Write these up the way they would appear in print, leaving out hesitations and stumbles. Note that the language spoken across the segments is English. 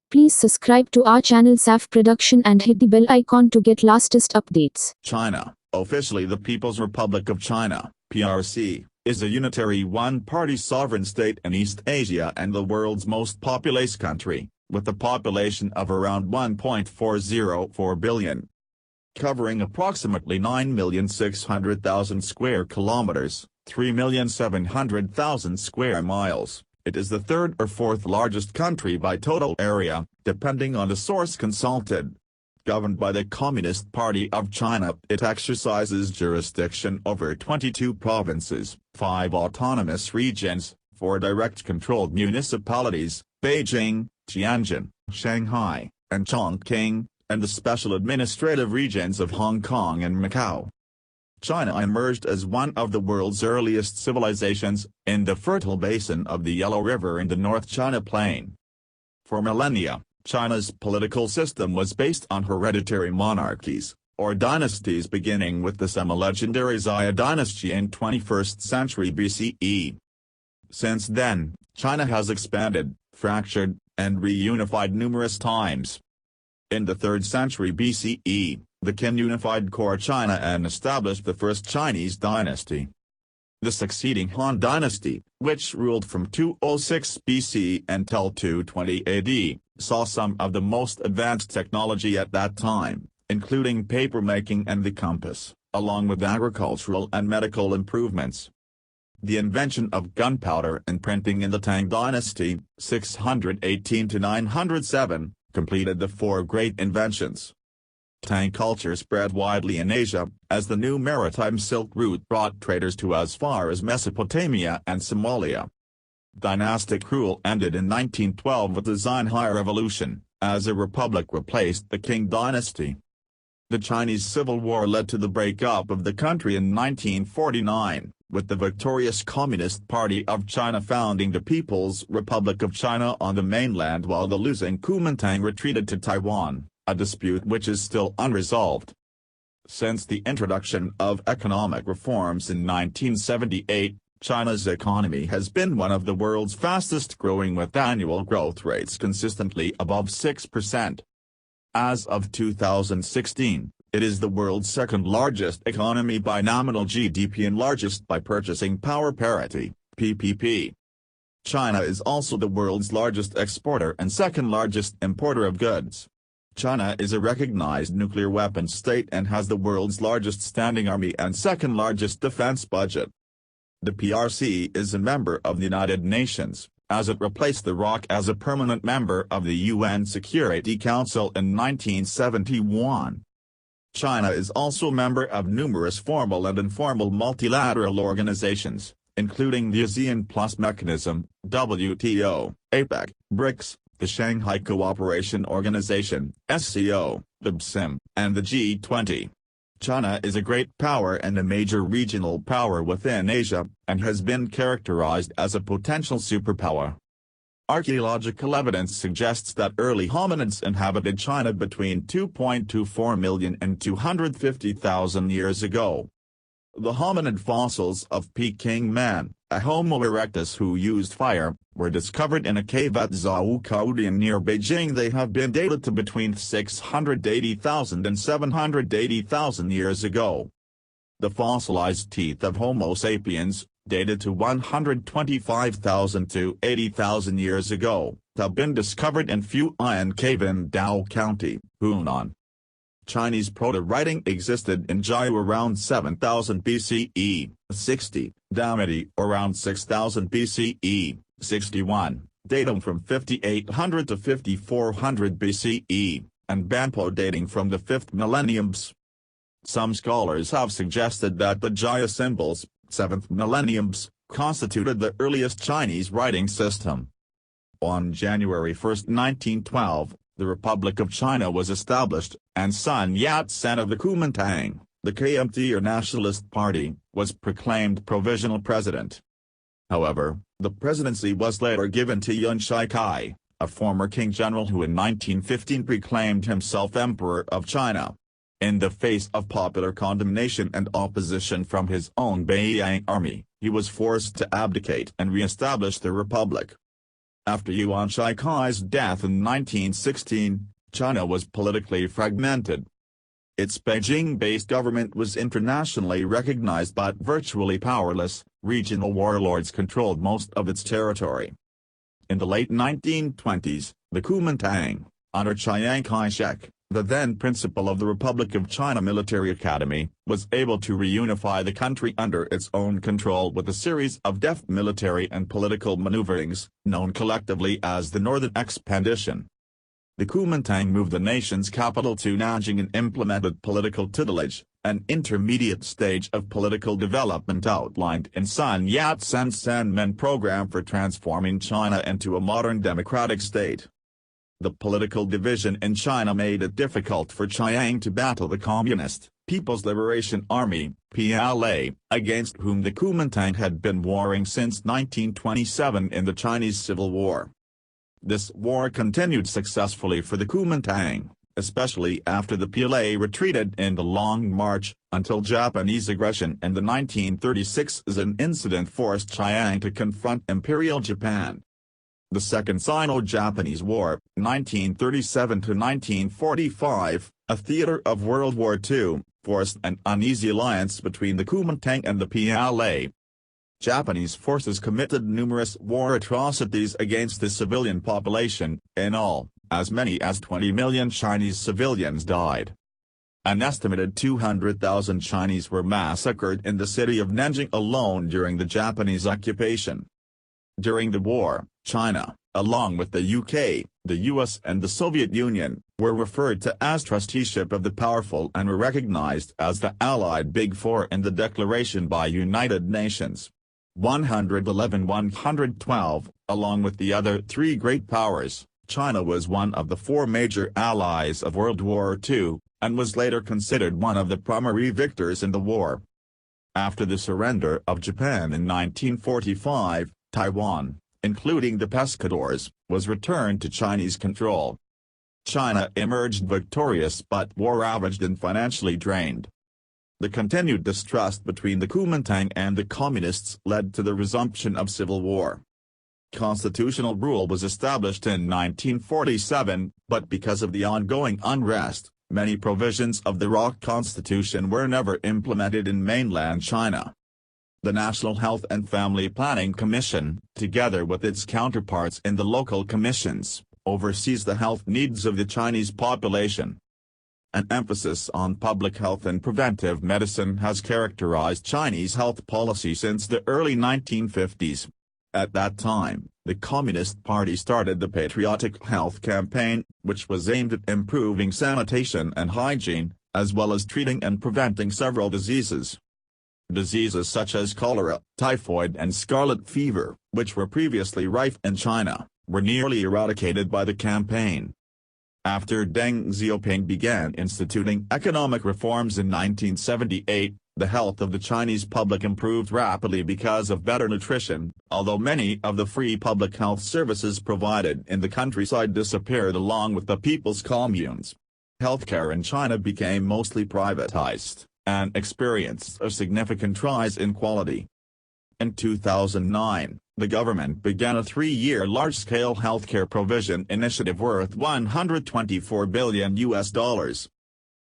Please subscribe to our channel SAF Production and hit the bell icon to get latest updates. China, officially the People's Republic of China, PRC, is a unitary one-party sovereign state in East Asia and the world's most populous country, with a population of around 1.404 billion. Covering approximately 9,600,000 square kilometers, 3,700,000 square miles. It is the third or fourth largest country by total area, depending on the source consulted. Governed by the Communist Party of China, it exercises jurisdiction over 22 provinces, 5 autonomous regions, 4 direct-controlled municipalities, Beijing, Tianjin, Shanghai, and Chongqing, and the special administrative regions of Hong Kong and Macau. China emerged as one of the world's earliest civilizations, in the fertile basin of the Yellow River in the North China Plain. For millennia, China's political system was based on hereditary monarchies, or dynasties, beginning with the semi-legendary Xia dynasty in 21st century BCE. Since then, China has expanded, fractured, and reunified numerous times. In the 3rd century BCE, the Qin unified core China and established the first Chinese dynasty. The succeeding Han dynasty, which ruled from 206 BC until 220 AD, saw some of the most advanced technology at that time, including papermaking and the compass, along with agricultural and medical improvements. The invention of gunpowder and printing in the Tang dynasty, 618 to 907, completed the 4 great inventions. Tang culture spread widely in Asia, as the new maritime Silk Route brought traders to as far as Mesopotamia and Somalia. Dynastic rule ended in 1912 with the Shanghai Revolution, as a republic replaced the Qing dynasty. The Chinese Civil War led to the breakup of the country in 1949, with the victorious Communist Party of China founding the People's Republic of China on the mainland while the losing Kuomintang retreated to Taiwan, a dispute which is still unresolved. Since the introduction of economic reforms in 1978, China's economy has been one of the world's fastest growing, with annual growth rates consistently above 6%. As of 2016, it is the world's second largest economy by nominal GDP and largest by purchasing power parity, PPP. China is also the world's largest exporter and second largest importer of goods. China is a recognized nuclear weapons state and has the world's largest standing army and second largest defense budget. The PRC is a member of the United Nations, as it replaced the ROC as a permanent member of the UN Security Council in 1971. China is also a member of numerous formal and informal multilateral organizations, including the ASEAN Plus Mechanism, WTO, APEC, BRICS, the Shanghai Cooperation Organization, SCO, the BSIM, and the G20. China is a great power and a major regional power within Asia, and has been characterized as a potential superpower. Archaeological evidence suggests that early hominids inhabited China between 2.24 million and 250,000 years ago. The hominid fossils of Peking man, a Homo erectus who used fire, were discovered in a cave at Zhaocaodian near Beijing. They have been dated to between 680,000 and 780,000 years ago. The fossilized teeth of Homo sapiens, dated to 125,000 to 80,000 years ago, have been discovered in Fuan Cave in Dao County, Hunan. Chinese proto-writing existed in Jiao around 7000 BCE, 60, Dameti around 6000 BCE, 61, datum from 5800 to 5400 BCE, and Banpo dating from the 5th millennium. Some scholars have suggested that the Jia symbols, 7th millennium, constituted the earliest Chinese writing system. On January 1, 1912, the Republic of China was established, and Sun Yat-sen of the Kuomintang, the KMT or Nationalist Party, was proclaimed provisional president. However, the presidency was later given to Yuan Shikai, a former king general who in 1915 proclaimed himself Emperor of China. In the face of popular condemnation and opposition from his own Beiyang army, he was forced to abdicate and re-establish the republic. After Yuan Shikai's death in 1916, China was politically fragmented. Its Beijing-based government was internationally recognized but virtually powerless. Regional warlords controlled most of its territory. In the late 1920s, the Kuomintang, under Chiang Kai-shek, the then principal of the Republic of China Military Academy, was able to reunify the country under its own control with a series of deft military and political maneuverings, known collectively as the Northern Expedition. The Kuomintang moved the nation's capital to Nanjing and implemented political tutelage, an intermediate stage of political development outlined in Sun Yat-sen's Tiananmen program for transforming China into a modern democratic state. The political division in China made it difficult for Chiang to battle the Communist People's Liberation Army (PLA), against whom the Kuomintang had been warring since 1927 in the Chinese Civil War. This war continued successfully for the Kuomintang, especially after the PLA retreated in the Long March, until Japanese aggression in the 1936 incident forced Chiang to confront Imperial Japan. The Second Sino-Japanese War, 1937–1945, a theater of World War II, forced an uneasy alliance between the Kuomintang and the PLA. Japanese forces committed numerous war atrocities against the civilian population. In all, as many as 20 million Chinese civilians died. An estimated 200,000 Chinese were massacred in the city of Nanjing alone during the Japanese occupation. During the war, China, along with the UK, the US and the Soviet Union, were referred to as trusteeship of the powerful and were recognized as the Allied Big Four in the declaration by United Nations 111-112, along with the other three great powers. China was one of the four major allies of World War II, and was later considered one of the primary victors in the war. After the surrender of Japan in 1945, Taiwan, including the Pescadores, was returned to Chinese control. China emerged victorious but war-ravaged and financially drained. The continued distrust between the Kuomintang and the Communists led to the resumption of civil war. Constitutional rule was established in 1947, but because of the ongoing unrest, many provisions of the ROC Constitution were never implemented in mainland China. The National Health and Family Planning Commission, together with its counterparts in the local commissions, oversees the health needs of the Chinese population. An emphasis on public health and preventive medicine has characterized Chinese health policy since the early 1950s. At that time, the Communist Party started the Patriotic Health Campaign, which was aimed at improving sanitation and hygiene, as well as treating and preventing several diseases. Diseases such as cholera, typhoid and scarlet fever, which were previously rife in China, were nearly eradicated by the campaign. After Deng Xiaoping began instituting economic reforms in 1978, the health of the Chinese public improved rapidly because of better nutrition, although many of the free public health services provided in the countryside disappeared along with the people's communes. Healthcare in China became mostly privatized, and experienced a significant rise in quality. In 2009, the government began a 3-year large-scale healthcare provision initiative worth $124 billion.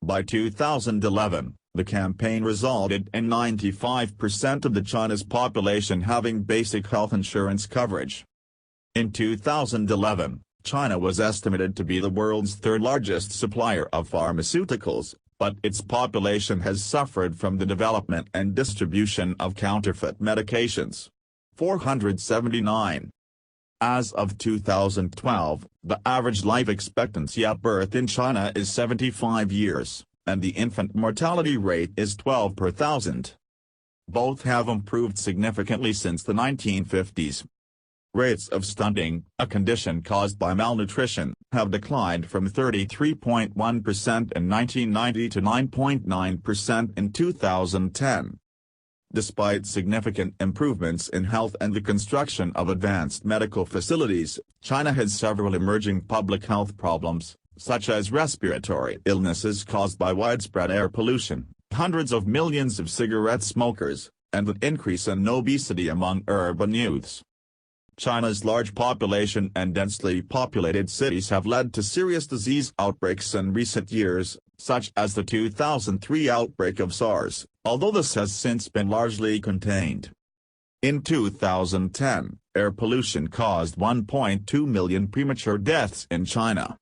By 2011, the campaign resulted in 95% of the China's population having basic health insurance coverage. In 2011, China was estimated to be the world's third-largest supplier of pharmaceuticals, but its population has suffered from the development and distribution of counterfeit medications. 479. As of 2012, the average life expectancy at birth in China is 75 years, and the infant mortality rate is 12 per thousand. Both have improved significantly since the 1950s. Rates of stunting, a condition caused by malnutrition, have declined from 33.1% in 1990 to 9.9% in 2010. Despite significant improvements in health and the construction of advanced medical facilities, China has several emerging public health problems, such as respiratory illnesses caused by widespread air pollution, hundreds of millions of cigarette smokers, and an increase in obesity among urban youths. China's large population and densely populated cities have led to serious disease outbreaks in recent years, such as the 2003 outbreak of SARS, although this has since been largely contained. In 2010, air pollution caused 1.2 million premature deaths in China,